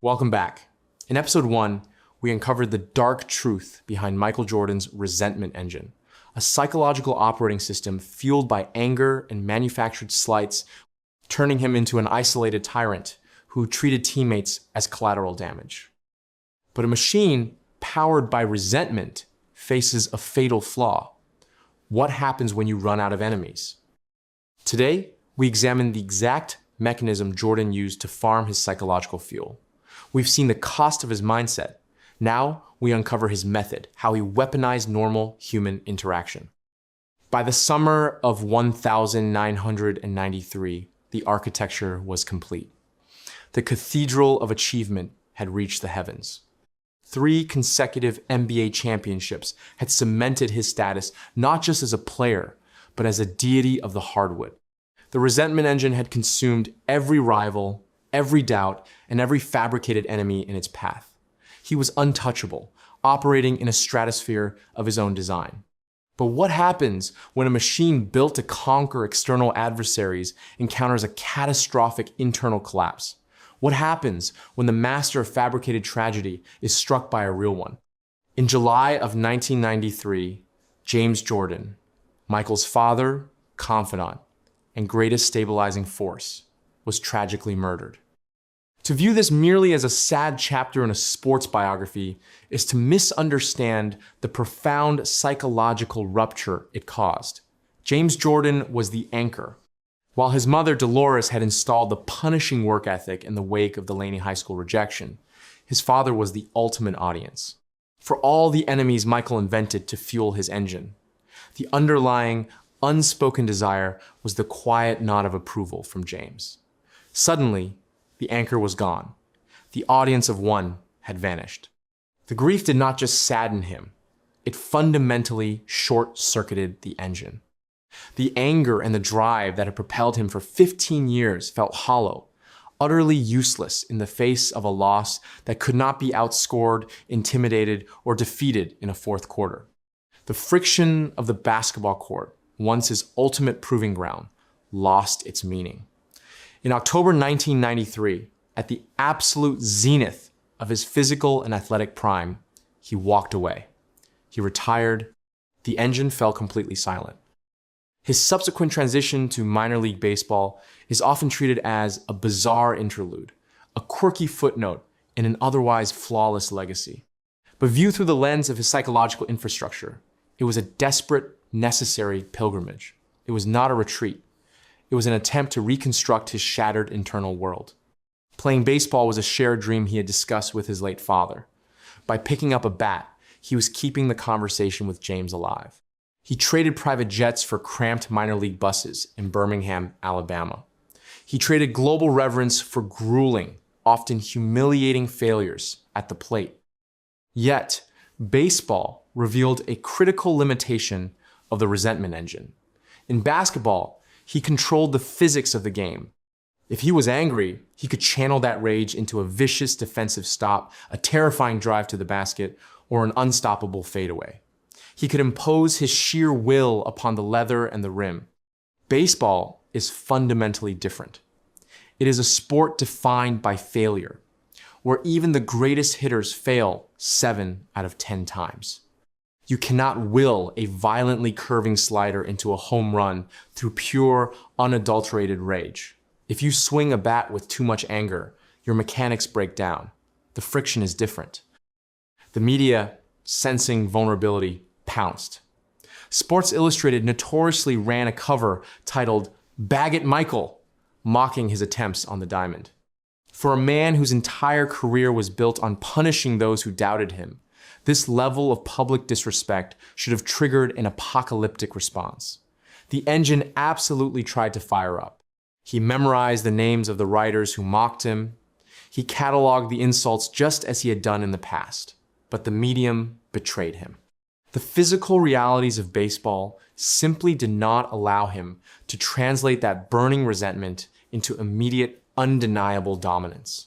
Welcome back. In episode 1, we uncovered the dark truth behind Michael Jordan's resentment engine, a psychological operating system fueled by anger and manufactured slights, turning him into an isolated tyrant who treated teammates as collateral damage. But a machine powered by resentment faces a fatal flaw. What happens when you run out of enemies? Today, we examine the exact mechanism Jordan used to farm his psychological fuel. We've seen the cost of his mindset. Now we uncover his method, how he weaponized normal human interaction. By the summer of 1993, the architecture was complete. The cathedral of achievement had reached the heavens. 3 consecutive NBA championships had cemented his status not just as a player, but as a deity of the hardwood. The resentment engine had consumed every rival, every doubt, and every fabricated enemy in its path. He was untouchable, operating in a stratosphere of his own design. But what happens when a machine built to conquer external adversaries encounters a catastrophic internal collapse? What happens when the master of fabricated tragedy is struck by a real one? In July of 1993, James Jordan, Michael's father, confidant, and greatest stabilizing force, was tragically murdered. To view this merely as a sad chapter in a sports biography is to misunderstand the profound psychological rupture it caused. James Jordan was the anchor. While his mother, Dolores, had installed the punishing work ethic in the wake of Delaney High School rejection, his father was the ultimate audience. For all the enemies Michael invented to fuel his engine, the underlying, unspoken desire was the quiet nod of approval from James. Suddenly, the anchor was gone. The audience of one had vanished. The grief did not just sadden him. It fundamentally short-circuited the engine. The anger and the drive that had propelled him for 15 years felt hollow, utterly useless in the face of a loss that could not be outscored, intimidated, or defeated in a fourth quarter. The friction of the basketball court, once his ultimate proving ground, lost its meaning. In October 1993, at the absolute zenith of his physical and athletic prime, he walked away. He retired. The engine fell completely silent. His subsequent transition to minor league baseball is often treated as a bizarre interlude, a quirky footnote in an otherwise flawless legacy. But viewed through the lens of his psychological infrastructure, it was a desperate, necessary pilgrimage. It was not a retreat. It was an attempt to reconstruct his shattered internal world. Playing baseball was a shared dream he had discussed with his late father. By picking up a bat, he was keeping the conversation with James alive. He traded private jets for cramped minor league buses in Birmingham, Alabama. He traded global reverence for grueling, often humiliating failures at the plate. Yet, baseball revealed a critical limitation of the resentment engine. In basketball, he controlled the physics of the game. If he was angry, he could channel that rage into a vicious defensive stop, a terrifying drive to the basket, or an unstoppable fadeaway. He could impose his sheer will upon the leather and the rim. Baseball is fundamentally different. It is a sport defined by failure, where even the greatest hitters fail 7 out of 10 times. You cannot will a violently curving slider into a home run through pure, unadulterated rage. If you swing a bat with too much anger, your mechanics break down. The friction is different. The media, sensing vulnerability, pounced. Sports Illustrated notoriously ran a cover titled "Bag It Michael," mocking his attempts on the diamond. For a man whose entire career was built on punishing those who doubted him, this level of public disrespect should have triggered an apocalyptic response. The engine absolutely tried to fire up. He memorized the names of the writers who mocked him. He cataloged the insults just as he had done in the past. But the medium betrayed him. The physical realities of baseball simply did not allow him to translate that burning resentment into immediate, undeniable dominance.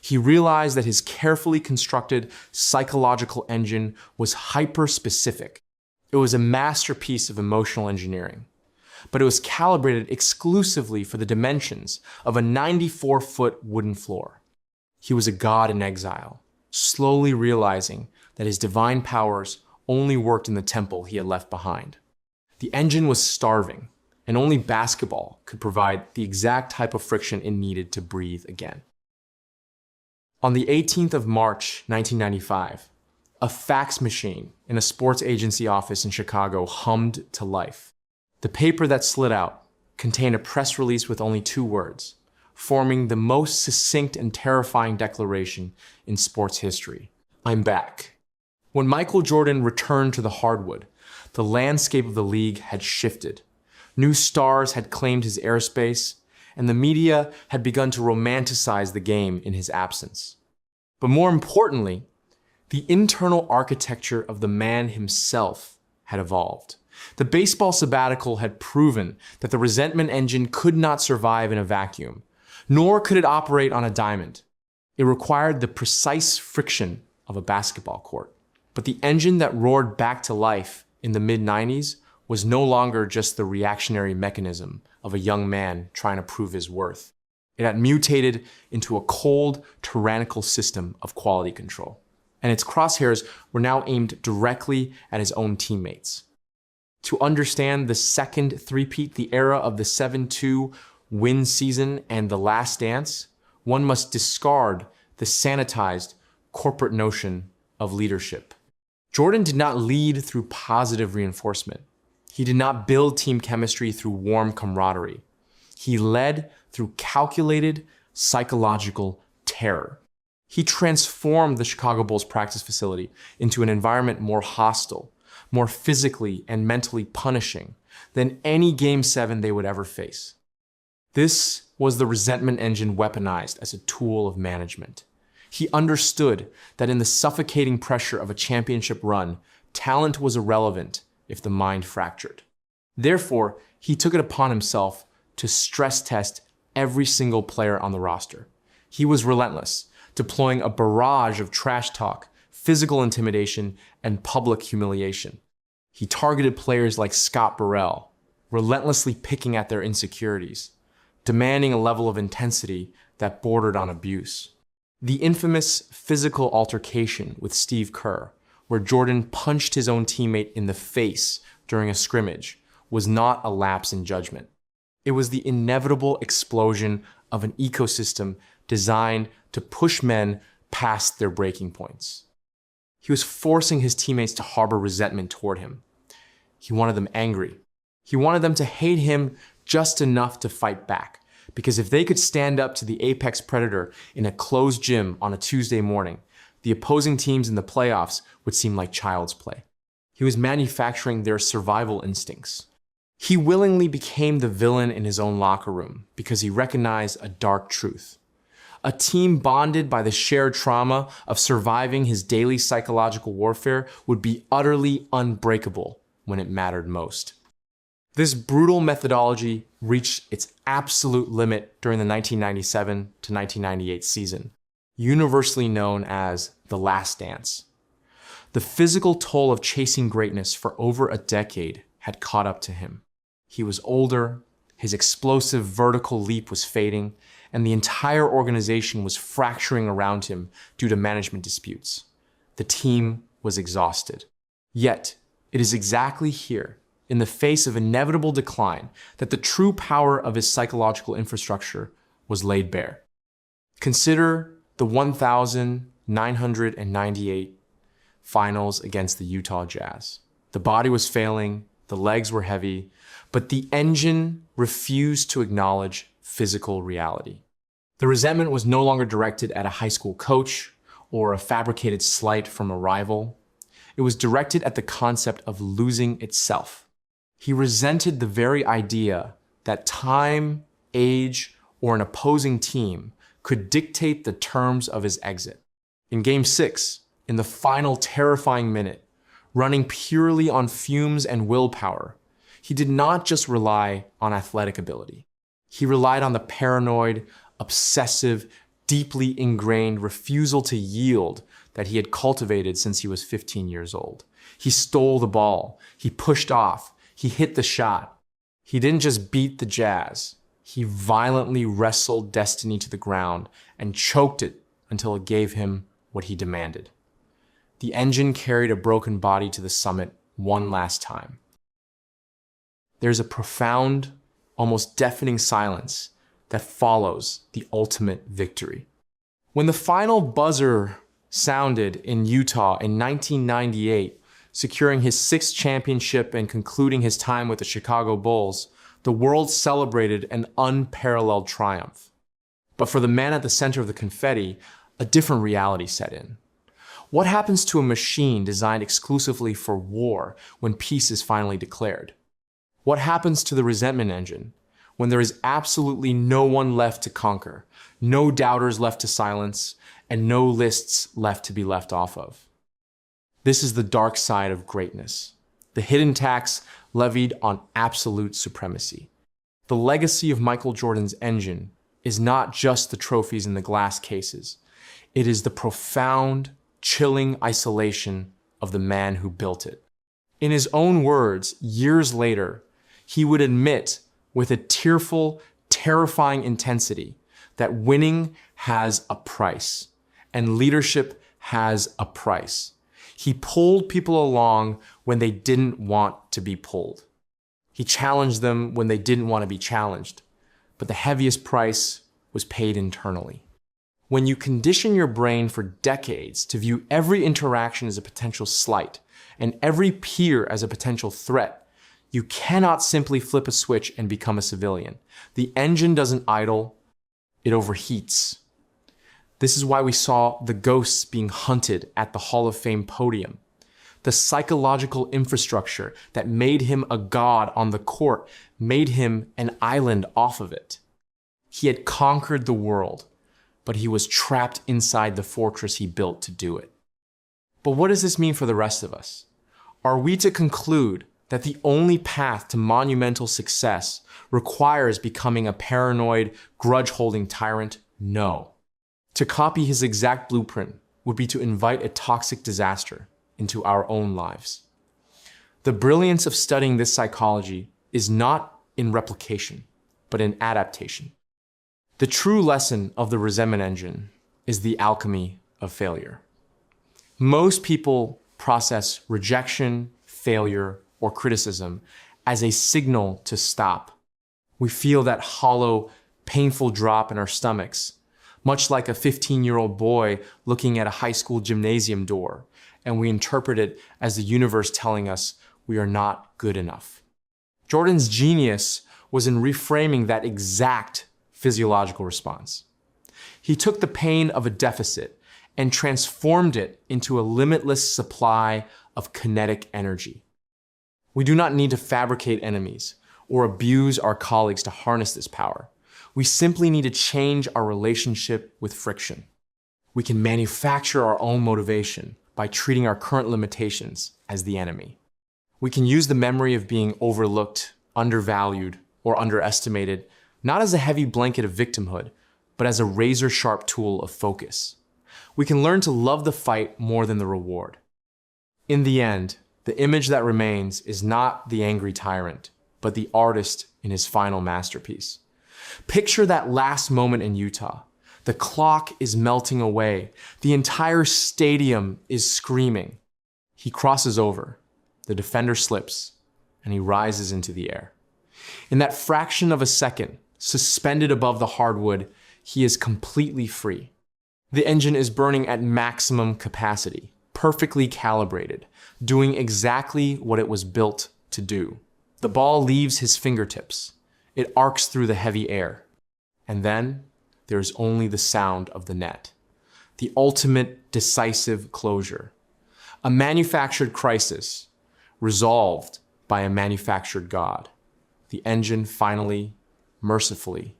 He realized that his carefully constructed psychological engine was hyper-specific. It was a masterpiece of emotional engineering, but it was calibrated exclusively for the dimensions of a 94-foot wooden floor. He was a god in exile, slowly realizing that his divine powers only worked in the temple he had left behind. The engine was starving, and only basketball could provide the exact type of friction it needed to breathe again. On the 18th of March, 1995, a fax machine in a sports agency office in Chicago hummed to life. The paper that slid out contained a press release with only 2 words, forming the most succinct and terrifying declaration in sports history: "I'm back." When Michael Jordan returned to the hardwood, the landscape of the league had shifted. New stars had claimed his airspace, and the media had begun to romanticize the game in his absence. But more importantly, the internal architecture of the man himself had evolved. The baseball sabbatical had proven that the resentment engine could not survive in a vacuum, nor could it operate on a diamond. It required the precise friction of a basketball court. But the engine that roared back to life in the mid-90s was no longer just the reactionary mechanism of a young man trying to prove his worth. It had mutated into a cold, tyrannical system of quality control. And its crosshairs were now aimed directly at his own teammates. To understand the second three-peat, the era of the 7-2 win season and the last dance, one must discard the sanitized corporate notion of leadership. Jordan did not lead through positive reinforcement. He did not build team chemistry through warm camaraderie. He led through calculated psychological terror. He transformed the Chicago Bulls practice facility into an environment more hostile, more physically and mentally punishing than any Game 7 they would ever face. This was the resentment engine weaponized as a tool of management. He understood that in the suffocating pressure of a championship run, talent was irrelevant if the mind fractured. Therefore, he took it upon himself to stress test every single player on the roster. He was relentless, deploying a barrage of trash talk, physical intimidation, and public humiliation. He targeted players like Scott Burrell, relentlessly picking at their insecurities, demanding a level of intensity that bordered on abuse. The infamous physical altercation with Steve Kerr, where Jordan punched his own teammate in the face during a scrimmage, was not a lapse in judgment. It was the inevitable explosion of an ecosystem designed to push men past their breaking points. He was forcing his teammates to harbor resentment toward him. He wanted them angry. He wanted them to hate him just enough to fight back, because if they could stand up to the apex predator in a closed gym on a Tuesday morning, the opposing teams in the playoffs would seem like child's play. He was manufacturing their survival instincts. He willingly became the villain in his own locker room because he recognized a dark truth. A team bonded by the shared trauma of surviving his daily psychological warfare would be utterly unbreakable when it mattered most. This brutal methodology reached its absolute limit during the 1997 to 1998 season, universally known as the Last Dance. The physical toll of chasing greatness for over a decade had caught up to him. He was older, his explosive vertical leap was fading, and the entire organization was fracturing around him due to management disputes. The team was exhausted. Yet, it is exactly here, in the face of inevitable decline, that the true power of his psychological infrastructure was laid bare. Consider the 1,998 finals against the Utah Jazz. The body was failing, the legs were heavy, but the engine refused to acknowledge physical reality. The resentment was no longer directed at a high school coach or a fabricated slight from a rival. It was directed at the concept of losing itself. He resented the very idea that time, age, or an opposing team could dictate the terms of his exit. In Game 6, in the final terrifying minute, running purely on fumes and willpower, he did not just rely on athletic ability. He relied on the paranoid, obsessive, deeply ingrained refusal to yield that he had cultivated since he was 15 years old. He stole the ball, he pushed off, he hit the shot. He didn't just beat the Jazz, he violently wrestled destiny to the ground and choked it until it gave him what he demanded. The engine carried a broken body to the summit one last time. There's a profound, almost deafening silence that follows the ultimate victory. When the final buzzer sounded in Utah in 1998, securing his 6th championship and concluding his time with the Chicago Bulls, the world celebrated an unparalleled triumph. But for the man at the center of the confetti, a different reality set in. What happens to a machine designed exclusively for war when peace is finally declared? What happens to the resentment engine when there is absolutely no one left to conquer, no doubters left to silence, and no lists left to be left off of? This is the dark side of greatness, the hidden tax levied on absolute supremacy. The legacy of Michael Jordan's engine is not just the trophies in the glass cases. It is the profound, chilling isolation of the man who built it. In his own words, years later, he would admit with a tearful, terrifying intensity that winning has a price and leadership has a price. He pulled people along when they didn't want to be pulled. He challenged them when they didn't want to be challenged, but the heaviest price was paid internally. When you condition your brain for decades to view every interaction as a potential slight and every peer as a potential threat, you cannot simply flip a switch and become a civilian. The engine doesn't idle, it overheats. This is why we saw the ghosts being hunted at the Hall of Fame podium. The psychological infrastructure that made him a god on the court made him an island off of it. He had conquered the world, but he was trapped inside the fortress he built to do it. But what does this mean for the rest of us? Are we to conclude that the only path to monumental success requires becoming a paranoid, grudge-holding tyrant? No. To copy his exact blueprint would be to invite a toxic disaster into our own lives. The brilliance of studying this psychology is not in replication, but in adaptation. The true lesson of the resentment engine is the alchemy of failure. Most people process rejection, failure, or criticism as a signal to stop. We feel that hollow, painful drop in our stomachs, much like a 15-year-old boy looking at a high school gymnasium door, and we interpret it as the universe telling us we are not good enough. Jordan's genius was in reframing that exact physiological response. He took the pain of a deficit and transformed it into a limitless supply of kinetic energy. We do not need to fabricate enemies or abuse our colleagues to harness this power. We simply need to change our relationship with friction. We can manufacture our own motivation by treating our current limitations as the enemy. We can use the memory of being overlooked, undervalued, or underestimated, not as a heavy blanket of victimhood, but as a razor-sharp tool of focus. We can learn to love the fight more than the reward. In the end, the image that remains is not the angry tyrant, but the artist in his final masterpiece. Picture that last moment in Utah. The clock is melting away. The entire stadium is screaming. He crosses over. The defender slips, and he rises into the air. In that fraction of a second, suspended above the hardwood, he is completely free. The engine is burning at maximum capacity, perfectly calibrated, doing exactly what it was built to do. The ball leaves his fingertips. It arcs through the heavy air. And then there is only the sound of the net. The ultimate decisive closure. A manufactured crisis resolved by a manufactured God. The engine finally, mercifully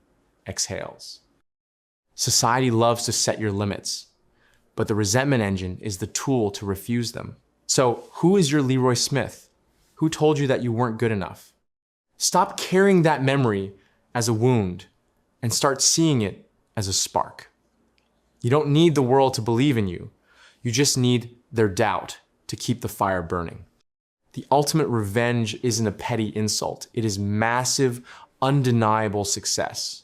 exhales. Society loves to set your limits, but the resentment engine is the tool to refuse them. So who is your Leroy Smith? Who told you that you weren't good enough? Stop carrying that memory as a wound and start seeing it as a spark. You don't need the world to believe in you. You just need their doubt to keep the fire burning. The ultimate revenge isn't a petty insult. It is massive, undeniable success.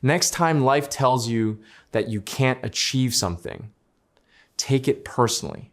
Next time life tells you that you can't achieve something, take it personally.